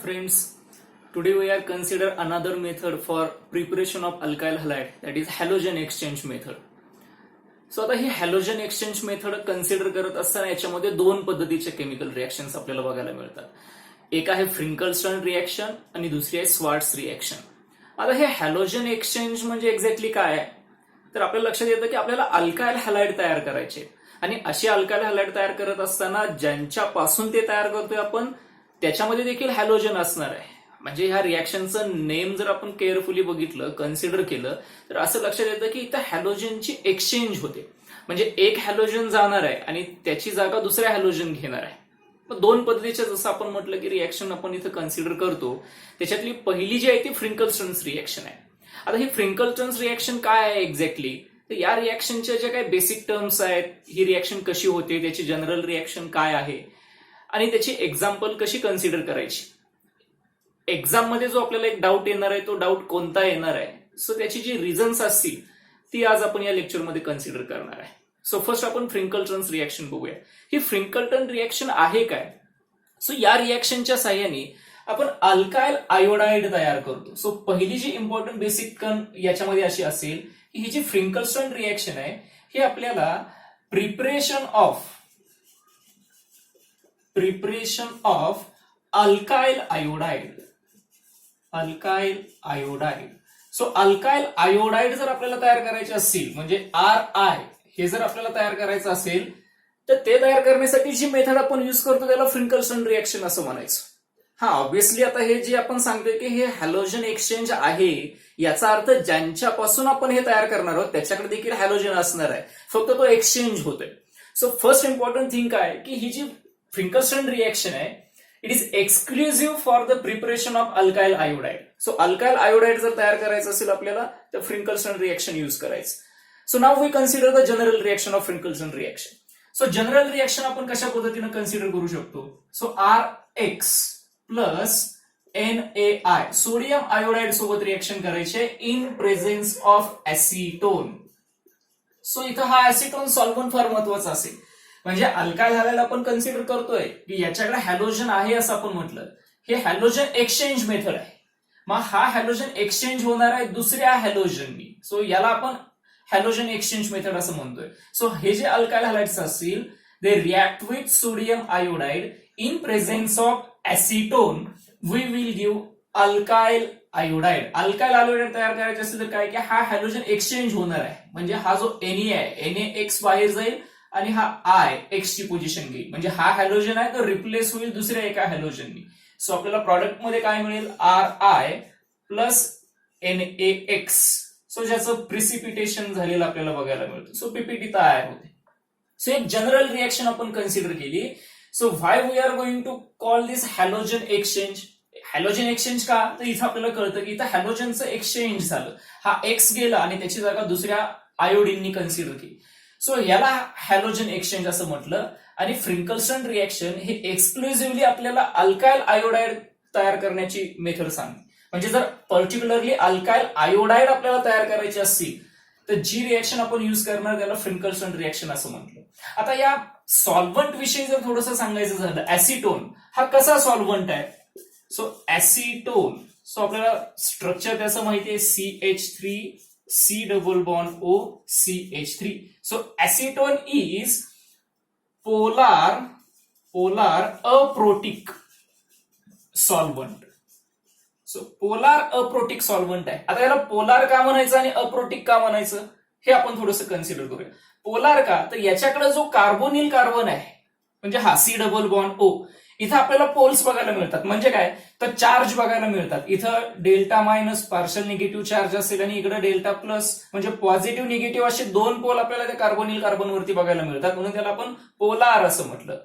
Friends, today we are consider another method for preparation of alkyl halide, that is halogen exchange method. So आता ही halogen exchange method consider करत असताना याच्यामध्ये दोन पद्धतीचे chemical reactions आपल्याला बघायला मिळतात. एक आहे फ्रिंकलस्टन रिएक्शन आणि दुसरी आहे स्वार्ट्स रिएक्शन. आता हे हॅलोजन एक्सचेंज म्हणजे एक्झॅक्टली काय आहे तर आपल्याला लक्षात येतं की आपल्याला अल्कायल हॅलाइड तयार करायचे आणि अशी अल्कायल हॅलाइड तयार करत असताना ज्यांच्यापासून ते तयार करतोय आपण त्याच्यामध्ये देखील हॅलोजन असणार आहे. म्हणजे ह्या रिएक्शनचं नेम जर आपण केअरफुली बघितलं, कन्सिडर केलं तर असं लक्षात येतं की इथं हॅलोजनची एक्सचेंज होते. म्हणजे एक हॅलोजन जाणार आहे आणि त्याची जागा दुसऱ्या हॅलोजन घेणार आहे. मग दोन पद्धतीच्या जसं आपण म्हटलं की रिएक्शन आपण इथं कन्सिडर करतो त्याच्यातली पहिली जी आहे ती फ्रिंकलस्टन्स रिएक्शन आहे. आता ही फ्रिंकलस्टन्स रिएक्शन काय आहे एक्झॅक्टली तर या रिएक्शनच्या ज्या काही बेसिक टर्म्स आहेत, ही रिएक्शन कशी होते, त्याची जनरल रिएक्शन काय आहे आणि त्याची एक्झाम्पल कशी कन्सिडर करायची. एक्झाम मध्ये जो आपल्याला एक डाऊट येणार आहे तो डाऊट कोणता येणार आहे, सो त्याची जी रिझन्स असतील ती आज आपण या लेक्चरमध्ये कन्सिडर करणार आहे. सो फर्स्ट आपण फ्रिंकलटन्स रिएक्शन बघूया. ही फ्रिंकलटन रिएक्शन आहे काय. सो या रिएक्शनच्या साह्याने आपण अल्कायल आयोडाइड तयार करतो. सो पहिली जी इम्पॉर्टंट बेसिक याच्यामध्ये अशी असेल की ही जी फ्रिंकलस्टन रिएक्शन आहे ही आपल्याला preparation of alkyl iodide. So alkyl iodide जर आपल्याला तयार करायचे असतील म्हणजे RI हे जर आपल्याला तयार करायचं असेल तर ते तयार करण्यासाठी जी मेथड आपण युज करतो त्याला फ्रिंकलस्टन रिएक्शन असं म्हणायचं. हा ऑब्व्हियसली आता हे जे आपण सांगतोय की हे हॅलोजन एक्सचेंज आहे याचा अर्थ ज्यांच्यापासून आपण हे तयार करणार आहोत त्याच्याकडे देखील हॅलोजन असणार आहे, फक्त तो एक्सचेंज होतोय. सो फर्स्ट इम्पॉर्टंट थिंग काय की ही जी फ्रिंकलस्टन रिएक्शन आहे it is exclusive for the preparation of alkyl iodide. So alkyl iodide जर तयार करायचं असेल आपल्याला तर फ्रिंकलस्टन रिएक्शन युज करायचं. So now we consider the general reaction of Finkelstein reaction. So general reaction आपण कशा पद्धतीने कन्सिडर करू शकतो. So RX plus NaI sodium iodide सोबत रिएक्शन करायचे in presence of acetone. So इथं हा ऍसिटोन सॉल्व्हंट फार महत्वाचा असेल. म्हणजे अल्कायल हॅलाइड आपण कन्सिडर करतोय की याच्याकडे हॅलोजन आहे असं आपण म्हटलं. हे हॅलोजन एक्सचेंज मेथड आहे. मग हा हॅलोजन एक्सचेंज होणार आहे दुसऱ्या हॅलोजननी. सो याला आपण हॅलोजन एक्सचेंज मेथड असं म्हणतोय. सो हे जे अल्कायल हॅलाइड्स असतील they react with sodium iodide in presence of acetone we will give alkyl iodide. Alkyl iodide तयार करायचे असेल तर काय की हा हॅलोजन एक्सचेंज होणार आहे. म्हणजे हा जो Na आहे NaX बाहेर जाईल आणि हा I X ची पोझिशन घेईल. म्हणजे हा हॅलोजन आहे तो रिप्लेस होईल दुसऱ्या एका हॅलोजननी. सो आपल्याला प्रॉडक्ट मध्ये काय मिळेल RI प्लस NaX. सो ज्याचं प्रिसिपिटेशन झालेलं आपल्याला बघायला मिळतं. सो PPT तयार होते. सो एक जनरल रिएक्शन आपण कन्सिडर केली. So why we are going to call this halogen exchange. Halogen exchange का तर इथं आपल्याला कळतं की इथं हॅलोजनचं एक्सचेंज झालं. हा X गेला आणि त्याची जागा दुसऱ्या आयोडीननी कन्सिडर केली. सो याला हॅलोजन एक्सचेंज असं म्हटलं. आणि फ्रिंकलस्टन रिएक्शन हे एक्सक्लुझिव्हली आपल्याला अल्कायल आयोडाइड तयार करण्याची मेथड सांगते. म्हणजे जर पर्टिक्युलरली अल्कायल आयोडाइड आपल्याला तयार करायची असतील तर जी रिएक्शन आपण युज करणार त्याला फ्रिंकलस्टन रिएक्शन असं म्हटलं. आता या सॉल्व्हंट विषयी जर थोडंसं सांगायचं झालं, ऍसिटोन हा कसा सॉल्व्हंट आहे. सो ऍसिटोन, सो आपल्याला स्ट्रक्चर त्याचं माहिती आहे CH3 C double bond O CH3. So acetone is polar aprotic solvent. So polar aprotic solvent आहे. आता याला पोलार का म्हणायचं आणि अप्रोटिक का म्हणायचं हे आपण थोडंसं कन्सिडर करूया. पोलार का तर याच्याकडे जो कार्बोनिल कार्बन आहे म्हणजे हा C डबल बॉन्ड O इथं आपल्याला पोल्स बघायला मिळतात. म्हणजे काय तर चार्ज बघायला मिळतात. इथं delta minus partial negative charge असेल आणि इकडे डेल्टा प्लस म्हणजे पॉझिटिव्ह निगेटिव्ह असे दोन पोल आपल्याला त्या कार्बोनिल कार्बनवरती बघायला मिळतात. म्हणून त्याला आपण पोलार असं म्हटलं.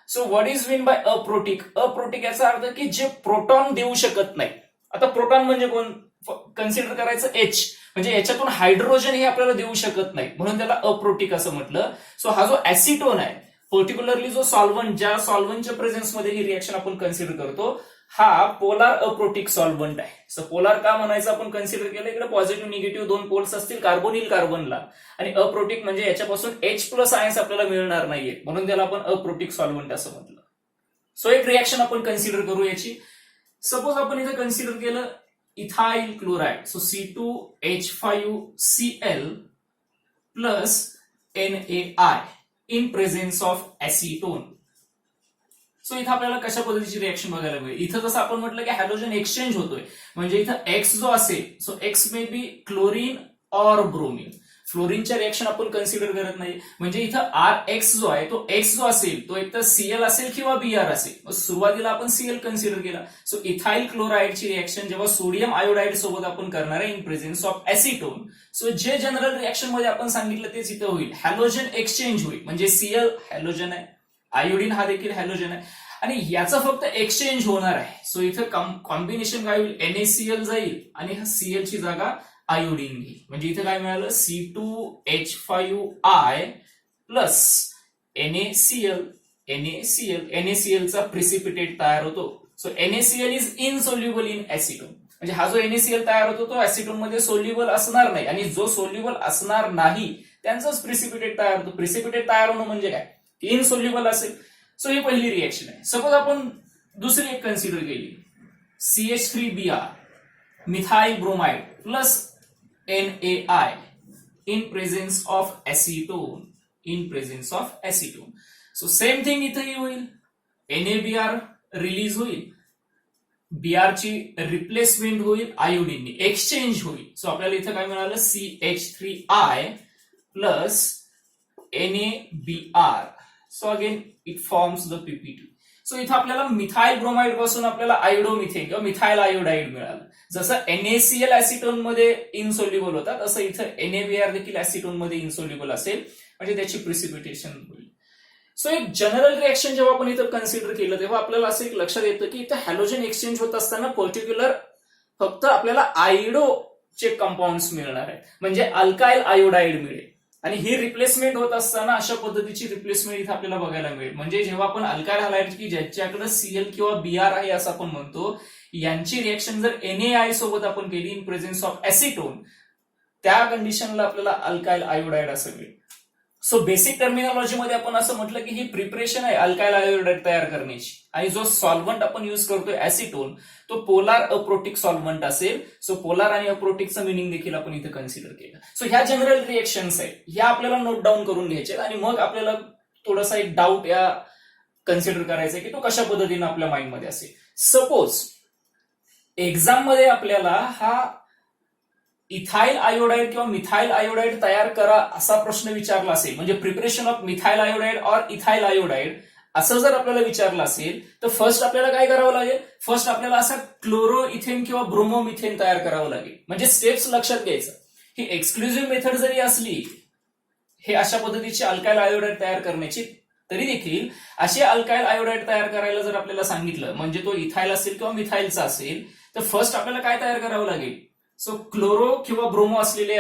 So what is mean by aprotic. Aprotic याचा अर्थ की जे प्रोटॉन देऊ शकत नाही. आता प्रोटॉन म्हणजे कोण कन्सिडर करायचं H म्हणजे याच्यातून हायड्रोजन हे आपल्याला देऊ शकत नाही म्हणून त्याला अप्रोटिक असं म्हटलं. सो हा जो ऍसिटोन आहे पर्टिक्युलरली जो सॉल्व्हंट ज्या सॉल्व्हंटच्या प्रेझेन्समध्ये ही रिएक्शन आपण कन्सिडर करतो हा पोलार अप्रोटिक सॉल्व्हंट आहे. सो पोलार का म्हणायचं आपण कन्सिडर केलं इकडे पॉझिटिव्ह निगेटिव्ह दोन पोल्स असतील कार्बोनिल कार्बनला आणि अप्रोटिक म्हणजे याच्यापासून H प्लस आयन्स आपल्याला मिळणार नाहीये म्हणून त्याला आपण अप्रोटिक सॉल्व्हंट असं म्हटलं. सो एक रिएक्शन आपण कन्सिडर करू याची. सपोज आपण इथं कन्सिडर केलं ethyl chloride, so C2H5Cl plus NaI in presence of acetone. So इथं आपल्याला कशा पद्धतीची रिएक्शन बघायला मिळेल. इथं जसं आपण म्हटलं की हॅलोजन एक्सचेंज होतोय, म्हणजे इथं एक्स जो असेल, so x may be chlorine or bromine. फ्लोरीनच्या रिएक्शन आपण कन्सिडर करत नाही, म्हणजे इथं आर एक्स जो आहे तो एक्स जो असेल तो एक तर Cl असेल किंवा Br असेल. मग सुरुवातीला आपण Cl कन्सिडर केला. सो इथाइल क्लोराइडची रिएक्शन जेव्हा सोडियम आयोडाइड सोबत आपण करणार आहे in presence of acetone, so जे जनरल रिएक्शन मध्ये आपण सांगितलं तेच इथं होईल. हॅलोजन एक्सचेंज होईल, म्हणजे Cl हॅलोजन आहे, आयोडीन हा देखील हॅलोजन आहे, आणि याचा फक्त एक्सचेंज होणार आहे. सो इथं कॉम्बिनेशन काय होईल, NaCl जाईल आणि हा Cl ची जागा आयोडीन घेईल. म्हणजे इथे काय मिळालं, C2H5I प्लस NaCl. NaCl चा प्रिसिपिटेट तयार होतो. So NaCl is insoluble in acetone. म्हणजे हा जो NaCl तयार होतो तो ऍसिटोन मध्ये सोल्युबल असणार नाही, आणि जो सोल्युबल असणार नाही त्यांचाच प्रिसिपिटेट तयार होतो. प्रिसिपिटेट तयार होणं म्हणजे काय, इनसोल्युबल असेल. सो ही पहिली रिएक्शन आहे. सपोज आपण दुसरी एक कन्सिडर केली, CH3Br methyl bromide plus NaI in presence of acetone. In presence of acetone. So same thing इथेही होईल, NaBr रिलीज होईल, Br ची रिप्लेसमेंट होईल आयोडीननी, एक्सचेंज होईल. सो आपल्याला इथं काय मिळालं, CH3I plus NaBr. So again it forms the PPT. So इथं आपल्याला मिथाइल ब्रोमाइड पासून आपल्याला आयोडोमिथेन किंवा मिथाइल आयोडाइड मिळालं. जसं NaCl ऍसिटोन मध्ये इनसोल्युबल होता तसं इथं NaBr देखील ऍसिटोन मध्ये इनसोल्युबल असेल, म्हणजे त्याची प्रिसिपिटेशन होईल. सो एक जनरल रिएक्शन जेव्हा आपण इथं कन्सिडर केलं तेव्हा आपल्याला असं एक लक्षात येतं की इथं हॅलोजन एक्सचेंज होत असताना पर्टिक्युलर फक्त आपल्याला आयोडोचे कंपाऊंड्स मिळणार आहेत, म्हणजे अल्काइल आयोडाइड मिळेल. आणि ही रिप्लेसमेंट होत असताना अशा पद्धतीची रिप्लेसमेंट इथे आपल्याला बघायला मिळेल. म्हणजे जेव्हा आपण अल्काइल हायलाइट की ज्याच्याकडे Cl किंवा Br आहे असं आपण म्हणतो, यांची रिएक्शन जर NaI सोबत आपण केली इन प्रेझेन्स ऑफ ऍसिटोन, त्या कंडिशनला आपल्याला अल्काइल आयोडाइड असं मिळेल. सो बेसिक टर्मिनॉलॉजी मध्ये आपण असं म्हटलं की ही प्रिपरेशन आहे अल्काइल आयोडाइड तयार करण्याची, आणि जो सॉल्व्हंट आपण युज करतोय ऍसिटोन तो पोलार अप्रोटिक सॉल्व्हंट असेल. सो पोलार आणि अप्रोटिकचं मिनिंग देखील आपण इथे कन्सिडर केलं. सो ह्या जनरल रिएक्शन्स आहेत, ह्या आपल्याला नोट डाऊन करून घ्यायचे, आणि मग आपल्याला थोडासा एक डाऊट या कन्सिडर करायचा की तो कशा पद्धतीने आपल्या माइंडमध्ये असेल. सपोज एक्झाम मध्ये आपल्याला हा इथाइल आयोडाइड किंवा मिथाइल आयोडाइड तयार करा असा प्रश्न विचारला असेल, म्हणजे preparation of methyl iodide or ethyl iodide असं जर आपल्याला विचारलं असेल तर फर्स्ट आपल्याला काय करावं लागेल, फर्स्ट आपल्याला असा क्लोरो इथेन किंवा ब्रोमोमिथेन तयार करावं लागेल. म्हणजे स्टेप्स लक्षात घ्यायचं, ही एक्सक्लुझिव्ह मेथड जरी असली हे अशा पद्धतीची अल्काइल आयोडाइड तयार करण्याची, तरी देखील असे अल्काइल आयोडाइड तयार करायला जर आपल्याला सांगितलं, म्हणजे तो इथाइल असेल किंवा मिथाइलचा असेल, तर फर्स्ट आपल्याला काय तयार करावं लागेल, सो क्लोरो किंवा ब्रोमो असलेले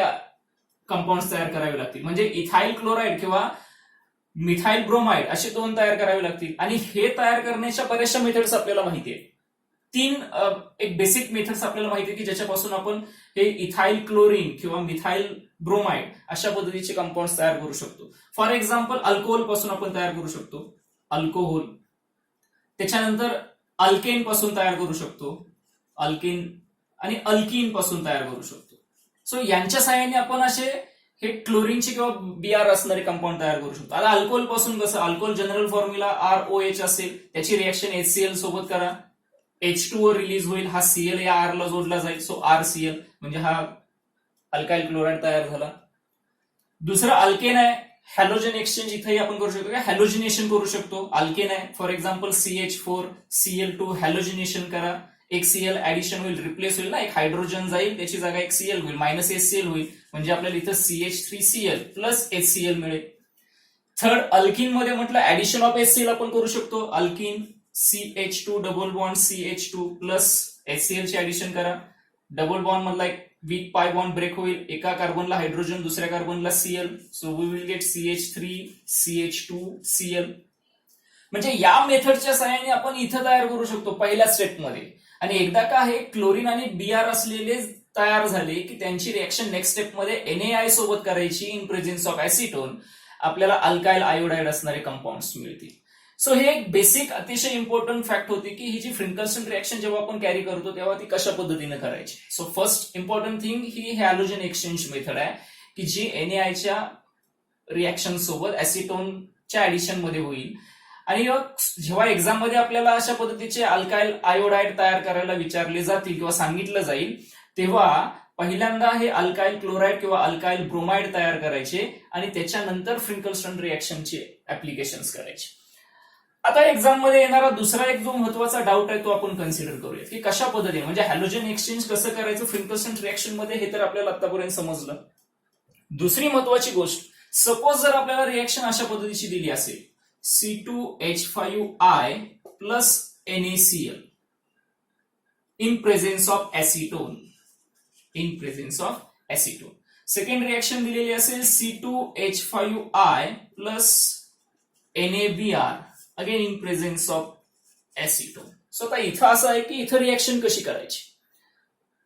कंपाऊंड तयार करावे लागतील. म्हणजे इथाइल क्लोराइड किंवा मिथाइल ब्रोमाइड असे दोन तयार करावे लागतील. आणि हे तयार करण्याच्या बऱ्याचशा मेथड्स आपल्याला माहिती आहेत. तीन एक बेसिक मेथड्स आपल्याला माहिती आहे की ज्याच्यापासून आपण हे इथाइल क्लोरीन किंवा मिथाइल ब्रोमाइड अशा पद्धतीचे कंपाऊंड तयार करू शकतो. फॉर एक्झाम्पल अल्कोहोल पासून आपण तयार करू शकतो अल्कोहोल, त्याच्यानंतर अल्केन पासून तयार करू शकतो अल्केन, आणि अल्कीन पासून तयार करू शकतो. सो यांच्या सहाय्याने आपण असे हे क्लोरीनचे किंवा Br असणारे कंपाऊंड तयार करू शकतो. आता अल्कोहोल पासून कसं, अल्कोहोल जनरल फॉर्म्युला ROH असेल, त्याची रिएक्शन HCl सोबत करा, H2O रिलीज होईल, हा Cl या R ला जोडला जाईल, सो RCl म्हणजे हा अल्काइल क्लोराइड तयार झाला. दुसरं अल्केन आहे, हॅलोजन एक्सचेंज इथेही आपण करू शकतो, हॅलोजिनेशन करू शकतो. अल्केन आहे, फॉर एक्झाम्पल CH4Cl2 हॅलोजिनेशन करा, एक Cl ऍडिशन होईल, रिप्लेस होईल ना, एक हायड्रोजन जाईल, त्याची जागा एक Cl होईल, मायनस HCl होईल, म्हणजे आपल्याला इथं CH3Cl प्लस HCl मिळेल. थर्ड अल्किन मध्ये म्हटलं ऍडिशन ऑफ HCl आपण करू शकतो, alkene CH2 double bond CH2 plus HCl ची ऍडिशन करा, डबल बॉन्ड मधला एक वीक पाय बॉन्ड ब्रेक होईल, एका कार्बनला हायड्रोजन दुसऱ्या कार्बनला Cl, so we will get CH3CH2Cl. म्हणजे या मेथडच्या सहाय्याने आपण इथं तयार करू शकतो पहिल्या स्टेपमध्ये. आणि एकदा का हे क्लोरीन आणि Br असलेले तयार झाले की त्यांची रिएक्शन नेक्स्ट स्टेपमध्ये NaI सोबत करायची इन प्रेझेन्स ऑफ ऍसिटोन, आपल्याला अल्काइल आयोडाइड असणारे कंपाऊंड्स मिळतील. सो हे एक बेसिक अतिशय इम्पॉर्टंट फॅक्ट होती की ही जी फ्रिंकल्स्टन रिएक्शन जेव्हा आपण कॅरी करतो तेव्हा ती कशा पद्धतीने करायची. So first important thing he halogen exchange method आहे की जी NaIच्या रिएक्शन सोबत ऍसिटोनच्या ऍडिशन मध्ये होईल. आणि जेव्हा एक्झाम मध्ये आपल्याला अशा पद्धतीचे अल्काइल आयोडाइड तयार करायला विचारले जातील किंवा सांगितलं जाईल तेव्हा पहिल्यांदा हे अल्काइल क्लोराइड किंवा अल्काइल ब्रोमाइड तयार करायचे आणि त्याच्यानंतर फ्रिंकल्स्टन रिएक्शनचे ऍप्लिकेशन्स करायचे. आता एक्झाम मध्ये येणारा दुसरा एक जो महत्वाचा डाऊट आहे तो आपण कन्सिडर करूया की कशा पद्धतीने म्हणजे हॅलोजन एक्सचेंज कसं करायचं फ्रिंकल्स्टन रिएक्शन मध्ये हे तर आपल्याला आतापर्यंत समजलं. दुसरी महत्वाची गोष्ट, सपोज जर आपल्याला रिएक्शन अशा पद्धतीची दिली असेल C2H5I plus NaCl in presence of acetone. Second reaction दिलेली असेल C2H5I plus NaBr again in presence of acetone. So आता इथं असं आहे की इथं रिएक्शन कशी करायची,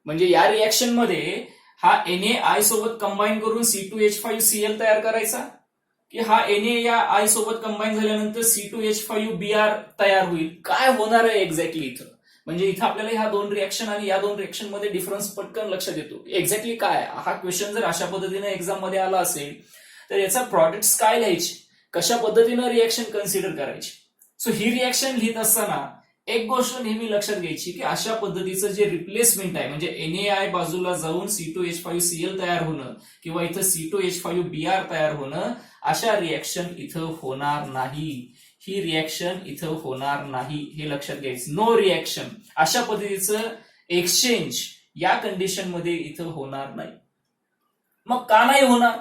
म्हणजे या रिएक्शन मध्ये हा NaI सोबत कंबाईन करून C2H5Cl तयार करायचा की हा Na या I सोबत कंबाईन झाल्यानंतर C2H5Br तयार होईल. काय होणार आहे एक्झॅक्टली इथं, म्हणजे इथं आपल्याला ह्या दोन रिएक्शन आणि या दोन रिएक्शन मध्ये डिफरन्स पटकन लक्षात येतो. एक्झॅक्टली काय हा क्वेश्चन जर अशा पद्धतीने एक्झाम मध्ये आला असेल तर याचा प्रॉडक्ट्स काय लिहायचे, कशा पद्धतीनं रिएक्शन कन्सिडर करायची. सो ही रिएक्शन लिहित असताना एक गोष्ट नेहमी लक्षात घ्यायची की अशा पद्धतीचं जे रिप्लेसमेंट आहे म्हणजे NaI बाजूला जाऊन C2H5Cl तयार होणं किंवा इथं C2H5Br तयार होणं, अशा रिएक्शन इथं होणार नाही. ही रिएक्शन इथं होणार नाही हे लक्षात घ्यायचं. नो रिएक्शन, अशा पद्धतीचं एक्सचेंज या कंडिशन मध्ये इथं होणार नाही. मग का नाही होणार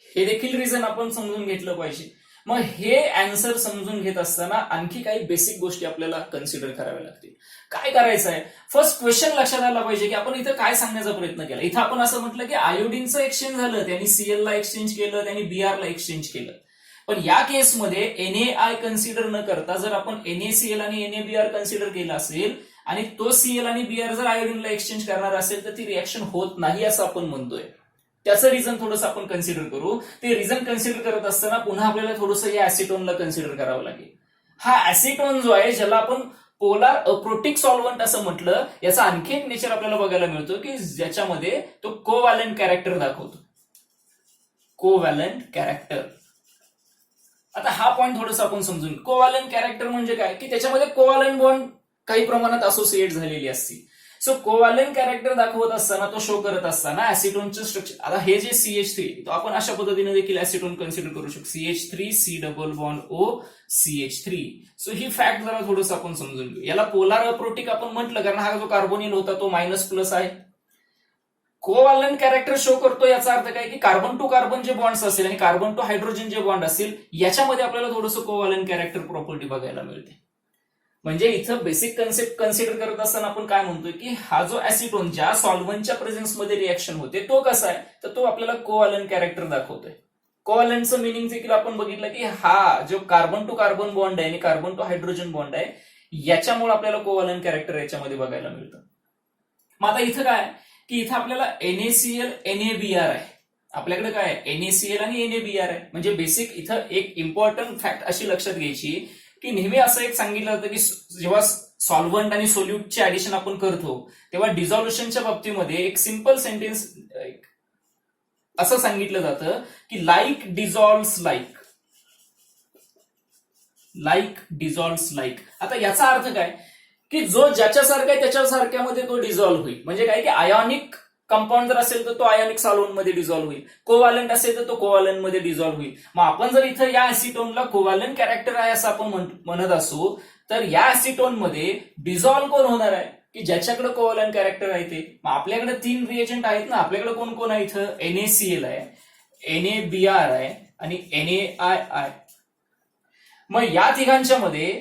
हे देखील रिझन आपण समजून घेतलं पाहिजे. मग हे आन्सर समजून घेत असताना आणखी काही बेसिक गोष्टी आपल्याला कन्सिडर कराव्या लागतील. काय करायचं आहे, फर्स्ट क्वेश्चन लक्षात आला पाहिजे की आपण इथं काय सांगण्याचा प्रयत्न केला. इथं आपण असं म्हटलं की आयोडीनचं एक्सचेंज झालं, त्यांनी Cl ला एक्सचेंज केलं, त्यांनी Br ला एक्सचेंज केलं. पण या केसमध्ये NaI कन्सिडर न करता जर आपण NaCl आणि NaBr कन्सिडर केलं असेल आणि तो Cl आणि Br जर आयोडीनला एक्सचेंज करणार असेल तर ती रिएक्शन होत नाही असं आपण म्हणतोय. त्याचं रिझन थोडंसं आपण कन्सिडर करू. ते रिझन कन्सिडर करत असताना पुन्हा आपल्याला थोडंसं या ऍसिटोनला कन्सिडर करावं लागेल. हा ऍसिटोन जो आहे ज्याला आपण पोलार अप्रोटिक सॉल्व्हंट असं म्हटलं, याचा आणखी एक नेचर आपल्याला बघायला मिळतो की ज्याच्यामध्ये तो कोव्हॅलंट कॅरेक्टर दाखवतो. Covalent character. आता हा पॉईंट थोडंसं आपण समजून, कोव्हॅलंट कॅरेक्टर म्हणजे काय की त्याच्यामध्ये कोव्हॅलंट बॉन्ड काही प्रमाणात असोसिएट झालेली असते. सो कोव्हॅलंट कॅरेक्टर दाखवत असताना, तो शो करत असताना ऍसिटोनचं स्ट्रक्चर, आता हे जे CH3 तो आपण अशा पद्धतीने देखील ऍसिटोन कन्सिडर करू शकतो. CH3 C double bond O CH3. So ही फॅक्ट जरा थोडंसं आपण समजून घेऊ. याला पोलार अप्रोटिक आपण म्हटलं कारण हा जो कार्बोनिल होता तो मायनस प्लस आहे. कोव्हॅलंट कॅरेक्टर शो करतो याचा अर्थ काय की कार्बन टू कार्बन जे बॉन्ड्स असेल आणि कार्बन टू हायड्रोजन जे बॉन्ड असेल याच्यामध्ये आपल्याला थोडंसं कोव्हॅलंट कॅरेक्टर प्रॉपर्टी बघायला मिळते. म्हणजे इथं बेसिक कन्सेप्ट कन्सिडर करत असताना आपण काय म्हणतोय की हा जो ऍसिटोन ज्या सॉल्व्हंटच्या प्रेझेन्समध्ये रिएक्शन होते तो कसा आहे तर तो आपल्याला कोव्हॅलंट कॅरेक्टर दाखवतोय. कोव्हॅलंटचं मिनिंग देखील आपण बघितलं की हा जो कार्बन टू कार्बन बॉन्ड आहे आणि कार्बन टू हायड्रोजन बॉन्ड आहे याच्यामुळे आपल्याला कोव्हॅलंट कॅरेक्टर याच्यामध्ये बघायला मिळतं. मग आता इथं काय की इथं आपल्याला NaCl NaBr आहे. आपल्याकडे काय आहे NaCl आणि NaBr आहे. म्हणजे बेसिक इथं एक इम्पॉर्टंट फॅक्ट अशी लक्षात घ्यायची की नेहमी असं एक सांगितलं जातं की जेव्हा सॉल्व्हंट आणि सोल्यूटचे ऍडिशन आपण करतो तेव्हा डिझॉल्युशनच्या बाबतीमध्ये एक सिंपल सेंटेन्स असं सांगितलं जातं की like dissolves like. Like dissolves like. आता याचा अर्थ काय की जो ज्याच्यासारखा आहे त्याच्यासारख्यामध्ये तो डिझॉल्व्ह होईल. म्हणजे काय की आयोनिक कंपाऊंड जर असेल तर तो आयोनिक सॉल्व्हंट मध्ये डिझॉल्व्ह होईल, कोव्हॅलंट असेल तर तो कोव्हॅलंट मध्ये डिझॉल्व्ह होईल. मग आपण जर इथं या ऍसिटोनला कोव्हॅलंट कॅरेक्टर आहे असं आपण म्हणत असू तर या ऍसिटोन मध्ये डिझॉल्व्ह कोण होणार आहे की ज्याच्याकडे कोव्हॅलंट कॅरेक्टर आहे ते. मग आपल्याकडे 3 रिएजंट आहेत ना, आपल्याकडे कोण कोण आहे इथं NaCl आहे, NaBr आहे आणि NaI आहे. मग या तिघांच्या मध्ये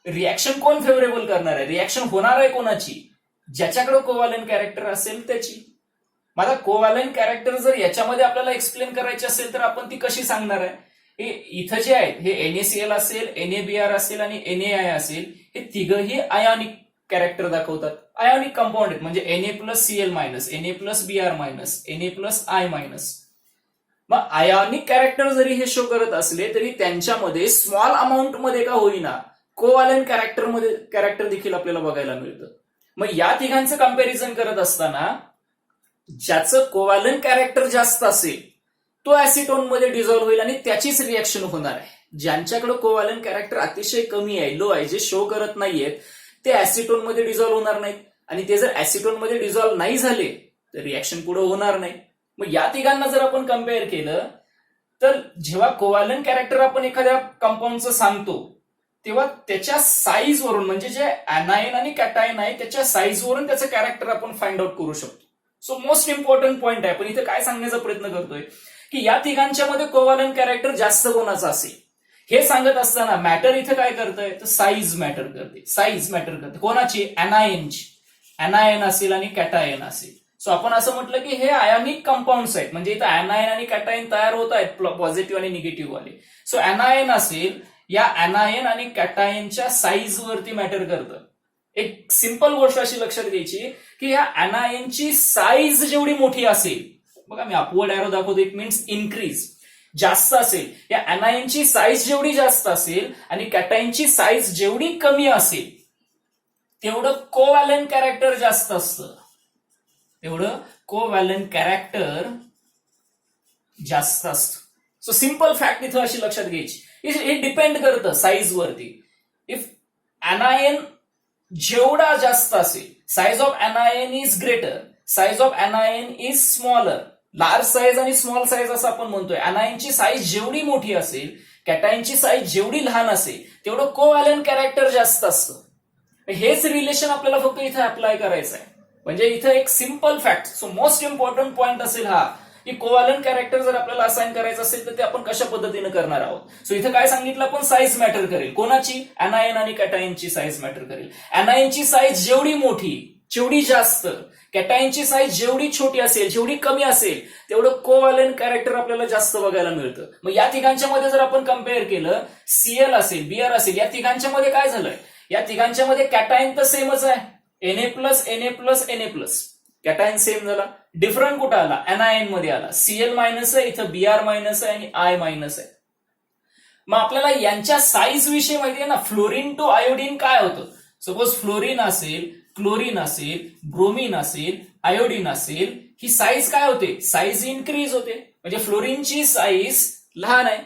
रिएक्शन कोण फेवरेबल करणार आहे, रिएक्शन होणार आहे कोणाची, ज्याच्याकडे कोव्हॅलंट कॅरेक्टर असेल त्याची. माझा कोव्हॅलंट कॅरेक्टर जर याच्यामध्ये आपल्याला एक्सप्लेन करायची असेल तर आपण ती कशी सांगणार आहे. हे इथं जे आहेत हे NaCl असेल, NaBr असेल आणि NaI असेल हे तिघही आयोनिक कॅरेक्टर दाखवतात. आयोनिक कंपाऊंड आहेत म्हणजे Na plus Cl minus, Na plus Br minus, Na plus I minus. मग आयोनिक कॅरेक्टर जरी हे शो करत असले तरी त्यांच्यामध्ये स्मॉल अमाऊंट मध्ये का होईना कोव्हॅलंट कॅरेक्टर देखील आपल्याला बघायला मिळतं. मग या तिघांचं कंपॅरिझन करत असताना ज्याचं कोव्हॅलंट कॅरेक्टर जास्त असेल तो ऍसिटोन मध्ये डिझॉल्व्ह होईल आणि त्याचीच रिएक्शन होणार आहे. ज्यांच्याकडे कोव्हॅलंट कॅरेक्टर अतिशय कमी आहे, लो आहे, जे शो करत नाहीयेत ते ऍसिटोन मध्ये डिझॉल्व्ह होणार नाहीत आणि ते जर ऍसिटोन मध्ये डिझॉल्व्ह नाही झाले तर रिएक्शन पुढे होणार नाही. मग या तिघांना जर आपण कम्पेअर केलं तर जेव्हा कोव्हॅलंट कॅरेक्टर आपण एखाद्या कंपाऊंडचं सांगतो तेव्हा त्याच्या साईजवरून म्हणजे जे अनायन आणि कॅटायन आहे त्याच्या साईजवरून त्याचं कॅरेक्टर आपण फाइंड आउट करू शकतो. सो मोस्ट इम्पॉर्टंट पॉइंट आहे. पण इथे काय सांगण्याचा प्रयत्न करतोय की या तिघांच्या मध्ये कोव्हॅलंट कॅरेक्टर जास्त कोणाचं असेल हे सांगत असताना मॅटर इथे काय करतंय तर साईज मॅटर करते. साईज मॅटर करते कोणाची? अनायनची. अनायन असेल आणि कॅटायन असेल. सो आपण असं म्हटलं की हे आयोनिक कंपाऊंड्स आहेत म्हणजे इथं अनायन आणि कॅटायन तयार होत आहेत पॉझिटिव्ह आणि निगेटिव्ह वाले. सो अनायन असेल या अनायन आणि कॅटायनच्या साईज वरती मॅटर करतं. एक सिंपल गोष्ट अशी लक्षात घ्यायची की या अनायनची साईज जेवढी मोठी असेल, बघा मी अपवर्ड एरो दाखवतो, इट मीन्स इन्क्रीज, जास्त असेल, या अनायनची साईज जेवढी जास्त असेल आणि कॅटायनची साईज जेवढी कमी असेल तेवढं कोव्हॅलंट कॅरेक्टर जास्त असतं. तेवढं कोव्हॅलंट कॅरेक्टर जास्त असतं. सो सिंपल फॅक्ट इथं अशी लक्षात घ्यायची. हे डिपेंड करतं साईज वरती. इफ अनायन जेवढा जास्त असेल, size of अनायन is greater, size of अनायन is smaller, large size आणि स्मॉल साईज असं आपण म्हणतोय. अनायनची साईज जेवढी मोठी असेल, कॅटायनची साईज जेवढी लहान असेल तेवढं कोव्हॅलंट कॅरेक्टर जास्त असतं. हेच रिलेशन आपल्याला फक्त इथे अप्लाय करायचं आहे. म्हणजे इथे एक simple fact, so most important point असेल हा की कोव्हॅलंट कॅरेक्टर जर आपल्याला असाइन करायचं असेल तर ते आपण कशा पद्धतीने करणार आहोत. सो इथे काय सांगितलं आपण, साईज मॅटर करेल. कोणाची? अनायन आणि कॅटायनची साईज मॅटर करेल. अनायनची साईज जेवढी मोठी जेवढी जास्त, कॅटायनची साईज जेवढी छोटी असेल जेवढी कमी असेल तेवढं कोव्हॅलंट कॅरेक्टर आपल्याला जास्त बघायला मिळतं. मग या तिघांच्या मध्ये जर आपण कम्पेअर केलं, सीएल असेल, बीआर असेल, या तिघांच्या मध्ये काय झालंय, या तिघांच्या मध्ये कॅटायन तर सेमच आहे, Na plus Na plus Na plus, cation same झाला. डिफरंट कुठं आला? अनायन मध्ये आला. सीएल मायनस आहे, इथं बीआर मायनस आहे आणि आय मायनस आहे. मग आपल्याला यांच्या साईज विषयी माहिती आहे ना, फ्लोरीन टू आयोडीन काय होतं. सपोज फ्लोरीन असेल, क्लोरीन असेल, ब्रोमीन असेल, आयोडीन असेल, ही साईज काय होते? साईज इन्क्रीज होते. म्हणजे फ्लोरीनची साईज लहान आहे,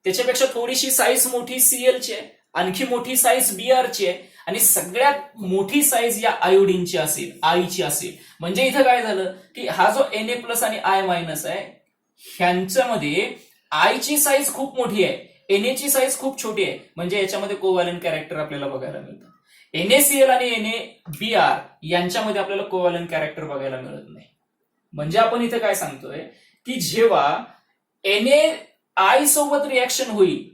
त्याच्यापेक्षा थोडीशी साईज मोठी सीएलची आहे, आणखी मोठी साईज बीआरची आहे आणि सगळ्यात मोठी साईज या आयोडीनची असेल, आयची असेल. म्हणजे इथं काय झालं की हा जो Na प्लस आणि आय मायनस आहे ह्यांच्यामध्ये आयची साईज खूप मोठी आहे, Na साईज खूप छोटी आहे. म्हणजे याच्यामध्ये कोव्हॅलंट कॅरेक्टर आपल्याला बघायला मिळतं. NaCl आणि NaBr यांच्यामध्ये आपल्याला कोव्हॅलंट कॅरेक्टर बघायला मिळत नाही. म्हणजे आपण इथे काय सांगतोय की जेव्हा NaI सोबत रिएक्शन होईल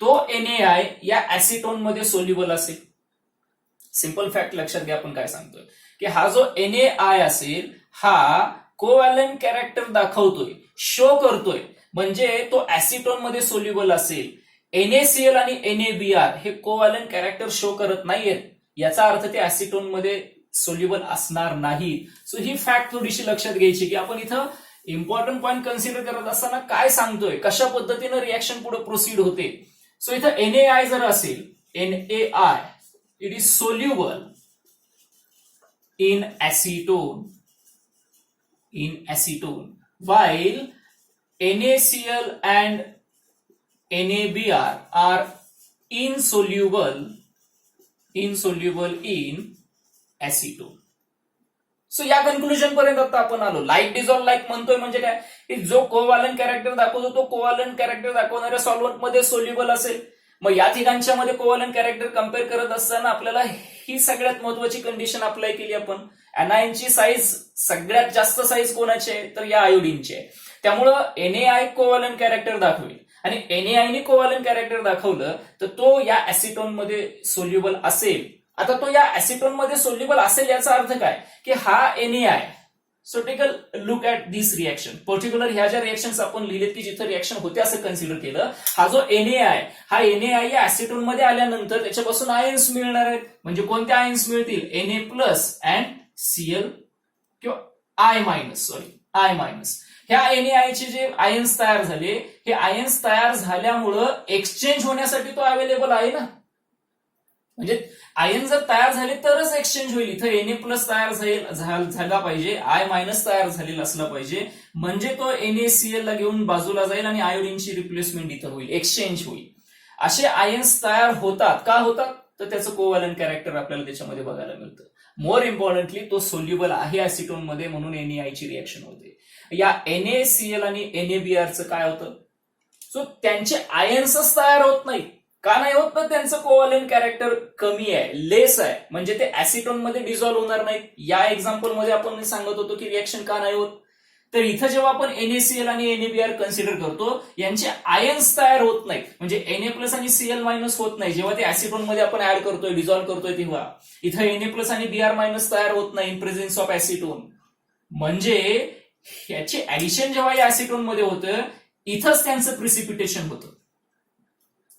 तो NaI या ऍसिटोन मध्ये सोल्युबल असेल. सिंपल फॅक्ट लक्षात घ्या आपण काय सांगतोय की हा जो NaI असेल हा कोव्हॅलंट कॅरेक्टर दाखवतोय, शो करतोय, म्हणजे तो ऍसिटोन मध्ये सोल्युबल असेल. NaCl आणि NaBr हे कोव्हॅलंट कॅरेक्टर शो करत नाहीयेत, याचा अर्थ ते ऍसिटोन मध्ये सोल्युबल असणार नाही. सो ही फॅक्ट थोडीशी लक्षात घ्यायची की आपण इथं इम्पॉर्टंट पॉइंट कन्सिडर करत असताना काय सांगतोय, कशा पद्धतीनं रिएक्शन पुढे प्रोसीड होते. सो इथं NaI जर असेल, NaI it is soluble in acetone, while NaCl and NaBr are insoluble in acetone. So या कन्क्लुजन पर्यंत आता आपण आलो. लाईक डिझॉल्व लाईक म्हणतोय म्हणजे काय की जो कोव्हॅलंट कॅरेक्टर दाखवतो तो कोव्हॅलंट कॅरेक्टर दाखवणाऱ्या सॉल्व्हंट मध्ये सोल्युबल असेल. मग या तिघांच्या मध्ये कोव्हॅलंट कॅरेक्टर कम्पेअर करत असताना आपल्याला ही सगळ्यात महत्वाची कंडिशन अप्लाय केली आपण. अनायनची साईज सगळ्यात जास्त साईज कोणाची आहे तर या आयोडीनची आहे. त्यामुळं NaI कोव्हॅलंट कॅरेक्टर दाखवेल आणि NaI ने कोव्हॅलंट कॅरेक्टर दाखवलं तर तो या ऍसिटोन मध्ये सोल्युबल असेल. आता तो या ऍसिटोन मध्ये सोल्युबल असेल याचा अर्थ काय की हा NaI. So take a look at this reaction. Particular ह्या ज्या रिएक्शन्स आपण लिहिलेत की जिथं रिएक्शन होते असं कन्सिडर केलं, हा जो NaI हा NaI या ऍसिटोन मध्ये आल्यानंतर त्याच्यापासून आयन्स मिळणार आहेत. म्हणजे कोणते आयन्स मिळतील? Na प्लस अँड Cl किंवा आय मायनस. ह्या NaI चे जे आयन्स तयार झाले, हे आयन्स तयार झाल्यामुळं एक्सचेंज होण्यासाठी तो अवेलेबल आहे ना. म्हणजे आयन जर तयार झाले तरच एक्सचेंज होईल. इथं Na प्लस तयार झाला पाहिजे, आय मायनस तयार झालेला असला पाहिजे, म्हणजे तो NaCl ला घेऊन बाजूला जाईल आणि आयोडीनची रिप्लेसमेंट इथं होईल, एक्सचेंज होईल. असे आयन्स तयार होतात. का होतात? तर त्याचं कोव्हॅलंट कॅरेक्टर आपल्याला त्याच्यामध्ये बघायला मिळतं. मोर इम्पॉर्टंटली तो सोल्युबल आहे ऍसिटोन मध्ये, म्हणून NaI ची रिएक्शन होते. या NaCl आणि NaBr चं काय होतं? सो त्यांचे आयन्सच तयार होत नाही. का नाही होत? तर त्यांचं कोव्हॅलंट कॅरेक्टर कमी आहे, लेस आहे, म्हणजे ते ऍसिटोन मध्ये डिझॉल्व्ह होणार नाहीत. या एक्झाम्पल मध्ये आपण सांगत होतो की रिएक्शन का नाही होत, तर इथं जेव्हा आपण NaCl आणि NaBr कन्सिडर करतो, यांचे आयन्स तयार होत नाहीत, म्हणजे Na प्लस आणि Cl मायनस होत नाही. जेव्हा ते ऍसिटोन मध्ये आपण ऍड करतोय, डिझॉल्व्ह करतोय, तेव्हा इथं Na प्लस आणि Br मायनस तयार होत नाही इन प्रेझेन्स ऑफ ऍसिटोन. म्हणजे याची ऍडिशन जेव्हा या ऍसिटोन मध्ये होतं, इथंच त्यांचं प्रिसिपिटेशन होतं.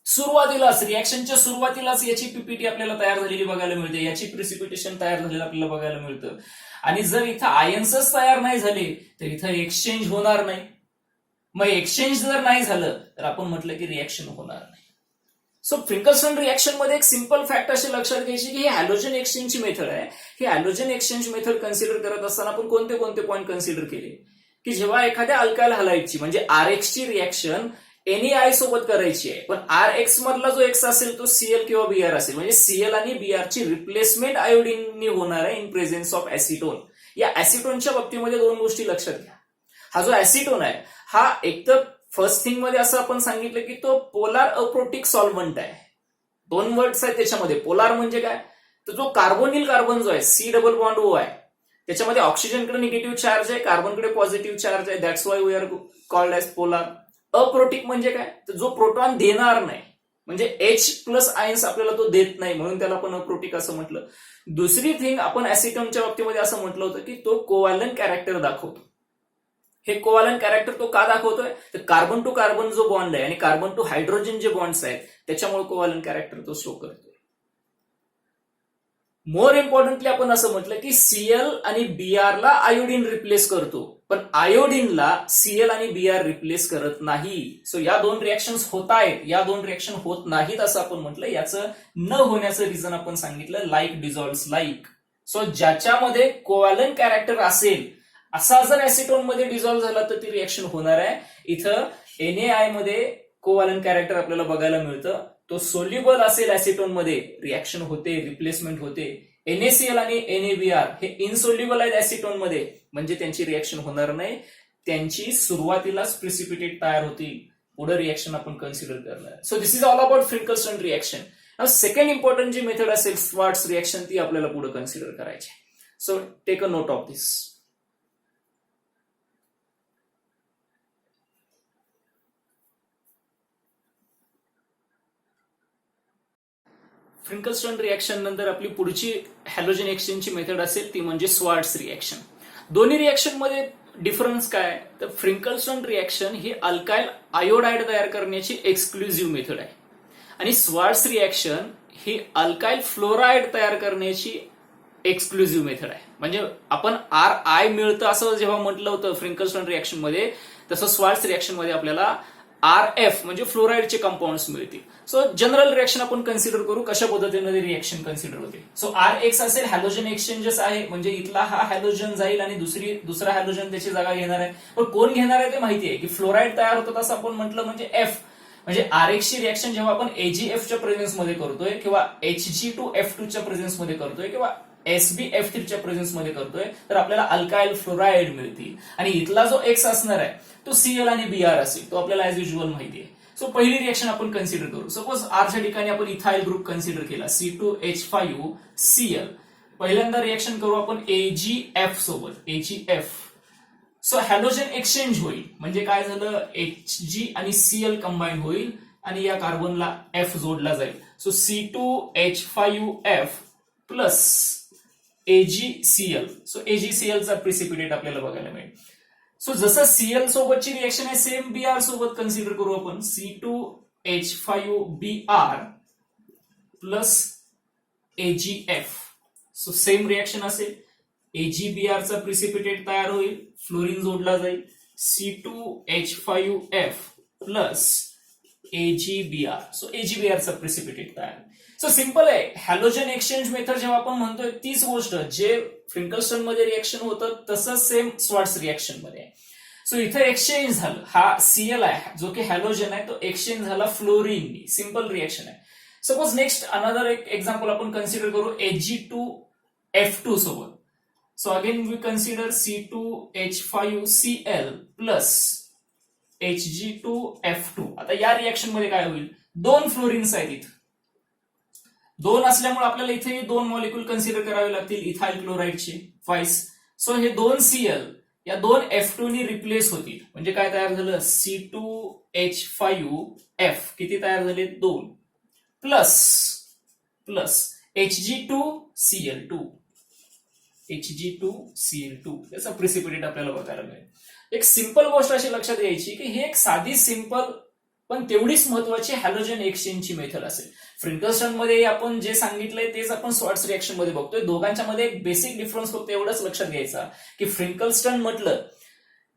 सुरुवातीलाच, रिएक्शनच्या सुरुवातीलाच याची पीपीटी आपल्याला तयार झालेली बघायला मिळते, याची प्रिसिपिटेशन तयार झालेलं आपल्याला बघायला मिळतं. आणि जर इथं आयन्सच तयार नाही झाले तर इथं एक्सचेंज होणार नाही. मग एक्सचेंज जर नाही झालं तर आपण म्हटलं की रिएक्शन होणार नाही. सो फ्रिंकल्स्टन रिएक्शन मध्ये एक सिंपल फॅक्ट अशी लक्षात घ्यायची की ही हॅलोजन एक्सचेंजची मेथड आहे. ही हॅलोजन एक्सचेंज मेथड कन्सिडर करत असताना आपण कोणते कोणते पॉईंट कन्सिडर केले, की जेव्हा एखाद्या अल्कायल हलाइडची म्हणजे RX ची रिएक्शन NaI सोबत करायची आहे, पण RX मधला जो X असेल तो Cl किंवा Br असेल, म्हणजे Cl आणि Br ची रिप्लेसमेंट आयोडीनने होणार आहे इन प्रेझेन्स ऑफ ऍसिटोन. या ऍसिटोनच्या बाबतीमध्ये दोन गोष्टी लक्षात घ्या. हा जो ऍसिटोन आहे, हा एकतर फर्स्ट थिंग मध्ये असं आपण सांगितलं की तो पोलार अप्रोटिक सॉल्व्हंट आहे. दोन वर्ड्स आहेत त्याच्यामध्ये. पोलार म्हणजे काय, तर जो कार्बोनिल कार्बन जो आहे C डबल बॉन्ड O आहे, त्याच्यामध्ये ऑक्सिजनकडे निगेटिव्ह चार्ज आहे, कार्बनकडे पॉझिटिव्ह चार्ज आहे. That's why we are called as polar. Aprotic म्हणजे काय, तर जो प्रोटॉन देणार नाही, म्हणजे H प्लस आयन्स आपल्याला तो देत नाही, म्हणून त्याला आपण अप्रोटिक असं म्हटलं. दुसरी थिंग, आपण ऍसिटोनच्या बाबतीमध्ये असं म्हटलं होतं की तो कोव्हॅलंट कॅरेक्टर दाखवतो. हे कोव्हॅलंट कॅरेक्टर तो का दाखवतोय, तर कार्बन टू कार्बन जो बॉन्ड आहे आणि कार्बन टू हायड्रोजन जे बॉन्ड्स आहेत त्याच्यामुळे कोव्हॅलंट कॅरेक्टर तो शो करतोय. मोर इम्पॉर्टंटली आपण असं म्हटलं की Cl आणि Br ला आयोडीन रिप्लेस करतो, पण आयोडीनला Cl आणि Br रिप्लेस करत नाही. सो या दोन रिएक्शन होत आहेत, या दोन रिएक्शन होत नाहीत असं आपण म्हटलं. याचं न होण्याचं रिझन आपण सांगितलं, लाईक डिझॉल्व्स लाईक. सो ज्याच्यामध्ये कोव्हॅलंट कॅरेक्टर असेल असा जर ऍसिटोन मध्ये डिझॉल्व्ह झाला तर ती रिएक्शन होणार आहे. इथं NaI मध्ये कोव्हॅलंट कॅरेक्टर आपल्याला बघायला मिळतं. तो सोल्युबल असेल ऍसिटोन मध्ये, रिएक्शन होते, रिप्लेसमेंट होते. NaCl आणि NaBr हे इनसोल्युबल आहेत ऍसिटोन मध्ये, म्हणजे त्यांची रिएक्शन होणार नाही. त्यांची सुरुवातीलाच प्रिसिपिटेट तयार होतील, पुढे रिएक्शन आपण कन्सिडर करणार. So this is all about Finkelstein reaction. Second important जी मेथड असेल श्वार्ट्झ रिएक्शन, ती आपल्याला पुढे कन्सिडर करायची. So take a note of this. Finkelstein reaction नंतर आपली पुढची हॅलोजन एक्सचेंजची मेथड असेल ती म्हणजे श्वार्ट्झ रिएक्शन. दोन्ही रिएक्शन मध्ये डिफरन्स काय, तर फ्रिंकल्स्टन रिएक्शन ही अल्काइल आयोडाइड तयार करण्याची एक्सक्लुझिव्ह मेथड आहे आणि श्वार्ट्झ रिएक्शन ही अल्काइल फ्लोराइड तयार करण्याची एक्सक्लुझिव्ह मेथड आहे. म्हणजे आपण RI मिळतं असं जेव्हा म्हटलं होतं फ्रिंकल्स्टन रिएक्शन मध्ये, तसं श्वार्ट्झ रिएक्शन मध्ये आपल्याला RF म्हणजे फ्लोराइडचे कंपाऊंड्स मिळतील. सो जनरल रिएक्शन आपण कन्सिडर करू, कशा पद्धतीने रिएक्शन कन्सिडर होते. सो RX असेल हॅलोजन एक्सचेंजेस आहे, म्हणजे इथला हा हॅलोजन जाईल आणि दुसरा हॅलोजन त्याची जागा घेणार आहे. पण कोण घेणार आहे ते माहिती आहे की फ्लोराइड तयार होतात असं आपण म्हटलं, म्हणजे F म्हणजे RX ची रिएक्शन जेव्हा आपण AgF च्या प्रेझेन्स मध्ये करतोय किंवा Hg2F2 च्या प्रेझेन्स मध्ये करतोय किंवा SbF3 च्या प्रेझेन्स मध्ये करतोय, तर आपल्याला अल्काइल फ्लोराइड मिळतील. आणि इथला जो X असणार आहे तो Cl आणि Br असेल, तो आपल्याला ऍज युज्युअल माहिती आहे. सो पहिली रिएक्शन आपण कन्सिडर करू. सपोज Rच्या ठिकाणी आपण इथाइल ग्रुप कन्सिडर केला, C2H5Cl. पहिल्यांदा रिएक्शन करू आपण AgF सोबत, AgF. सो हॅलोजन एक्सचेंज होईल, म्हणजे काय झालं, Hg आणि Cl कंबाईन होईल आणि या कार्बनला F जोडला जाईल. So C2H5F plus AgCl. So AgCl चा प्रिसिपिटेट आपल्याला बघायला मिळेल. सो जसं Cl सोबतची रिएक्शन आहे सेम Br सोबत कन्सिडर करू आपण, C2H5Br plus AgF. So same reaction असेल, AgBr चा प्रिसिपिटेट तयार होईल, फ्लोरीन जोडला जाईल C2H5F plus AgBr. So AgBr चा प्रिसिपिटेट तयार. सो सिंपल आहे. हॅलोजन एक्सचेंज मेथड जेव्हा आपण म्हणतोय तीच गोष्ट जे फ्रिंकलस्टन मध्ये रिएक्शन होतं तसंच सेम स्वार्ट्स रिएक्शन मध्ये आहे. सो इथे एक्सचेंज झालं. हा Cl आहे जो की हॅलोजन आहे तो एक्सचेंज झाला फ्लोरीन. सिंपल रिएक्शन आहे. सपोज नेक्स्ट अनदर एक एक्झाम्पल आपण कन्सिडर करू Hg2F2 सोबत. So again we consider C2H5Cl plus Hg2F2. आता या रिएक्शन मध्ये काय होईल, दोन फ्लोरिन्स आहेत इथं. दोन असल्यामुळे आपल्याला इथे दोन मॉलिक्यूल कन्सिडर करावे लागतील इथाइल क्लोराइडचे 5. सो हे दोन Cl या दोन F2 नी रिप्लेस होतील. म्हणजे काय तयार झालं, C2H5F किती तयार झाले, 2 प्लस Hg2Cl2. Hg2Cl2 याचा प्रिसिपिटेट आपल्याला बघायला मिळेल. एक सिंपल गोष्ट अशी लक्षात घ्यायची की ही एक साधी सिंपल पण तेवढीच महत्वाची हॅलोजन एक्सचेंजची मेथड असेल. फ्रिंकलस्टन मध्ये आपण जे सांगितलंय तेच आपण स्वार्ट्स रिएक्शन मध्ये बघतोय. दोघांच्या मध्ये एक बेसिक डिफरन्स फक्त एवढंच लक्षात घ्यायचा की फ्रिंकलस्टन म्हटलं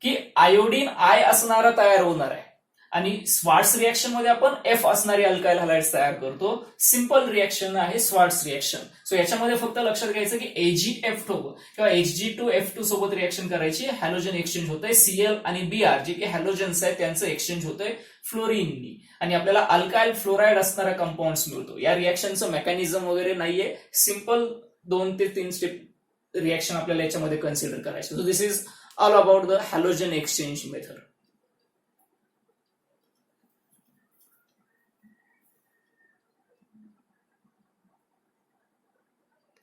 की आयोडीन आय असणारा तयार होणार आहे आणि स्वार्ट्स रिएक्शन मध्ये आपण F असणारी अल्काइल हॅलाइड्स तयार करतो. सिंपल रिएक्शन आहे स्वार्ट्स रिएक्शन. सो याच्यामध्ये फक्त लक्षात घ्यायचं की AgF2 किंवा Hg2F2 सोबत रिएक्शन करायची, हॅलोजन एक्सचेंज होतंय. Cl आणि Br जे की हॅलोजन्स आहेत त्यांचं एक्सचेंज होतंय फ्लोरीननी आणि आपल्याला अल्काइल फ्लोराइड असणारा कंपाऊंड मिळतो. या रिएक्शनचं मेकॅनिझम वगैरे नाहीये. सिंपल 2 ते 3 स्टेप रिएक्शन आपल्याला याच्यामध्ये कन्सिडर करायचं. So this is all about the halogen exchange method.